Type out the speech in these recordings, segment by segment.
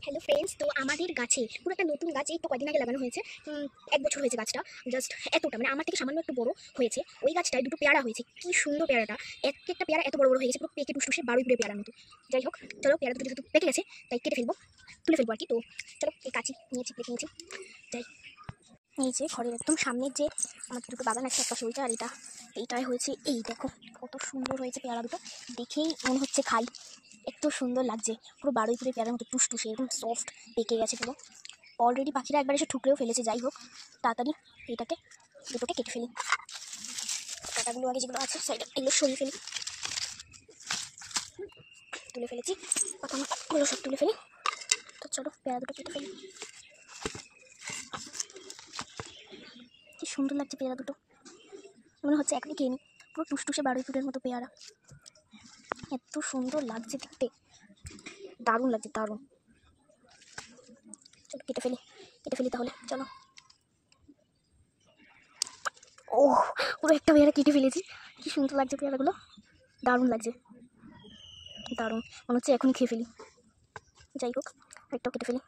Hello friends, তো আমাদের গাছে পুরো একটা নতুন গাছ এই তো কয়দিন আগে লাগানো হয়েছে। 1 বছর হয়েছে গাছটা। জাস্ট এতটা মানে আমার থেকে সামান্য একটু বড় হয়েছে। ওই গাছটায় দুটো পেয়ারা হয়েছে, কি সুন্দর পেয়ারাটা। একটা পেয়ারা এত বড় বড় হয়ে গেছে, পুরো পেকে টুসটুসে বারোই পুরে পেয়ারার মতো। যাই হোক, চলো পেয়ারা দুটো যেহেতু পেকে গেছে তাই কেটে ফেলবো, তুলে ফেলবো আর কি। তো চলো, এই কাঁচি নিয়েছি, প্লেট নিয়েছি, যাই। এই যে ঘরের একদম সামনের যে আমাদের দুটো বাগান আছে, একটা ওইটা আর এইটাই হয়েছে। এই দেখো কত সুন্দর হয়েছে পেয়ারা দুটো, দেখেই মনে হচ্ছে খাই। এত সুন্দর লাগছে, পুরো বারুইপুরের পেয়ারার মতো টুসটুসে একদম সফট পেকে গেছে পুরো। অলরেডি পাখিরা একবার এসে ঠুকরেও ফেলেছে। যাই হোক, তাড়াতাড়ি দুটোকে কেটে ফেলি। কাঁটাগুলো আগে যেগুলো আছে সাইডে এগুলো সরিয়ে ফেলি। তুলে ফেলেছি, পাতাগুলো সব তুলে ফেলি। তো চলো পেয়ারা দুটো কেটে ফেলি। কি সুন্দর লাগছে পেয়ারা দুটো, মনে হচ্ছে এখনই খেয়ে নিই। পুরো টুসটুসে বারুইপুরের মতো পেয়ারা, এত সুন্দর লাগছে দেখতে, দারুণ লাগছে দারুণ। চলো কেটে ফেলি তাহলে, চলো। ও, পুরো একটা পেয়ারা কেটে ফেলেছি। কি সুন্দর লাগছে পেয়ারাগুলো, দারুণ লাগছে দারুণ, মনে হচ্ছে এখনই খেয়ে ফেলি। যাই হোক, একটাও কেটে ফেলি।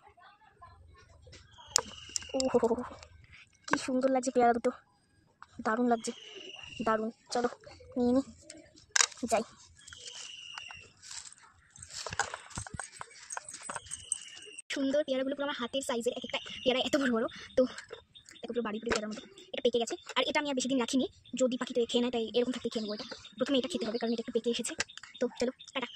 ও হো, কি সুন্দর লাগছে পেয়ারা দুটো, দারুণ লাগছে দারুণ। চলো নিয়ে নিই, যাই। সুন্দর পেয়ারাগুলো পুরো আমার হাতের সাইজের, এক একটা পেয়ারা এত বড় বড়। তো দেখো পুরো বাড়ি পুরো পেয়ারার মতো, এটা পেকে গেছে। আর এটা আমি আর বেশি দিন রাখিনি, যদি পাখিতে খেয়ে নেয় তাই এরকম থাকতে খেয়ে নেবো। এটা প্রথমে এটা খেতে হবে কারণ এটা একটু পেকে এসেছে। তো চলো টাটা।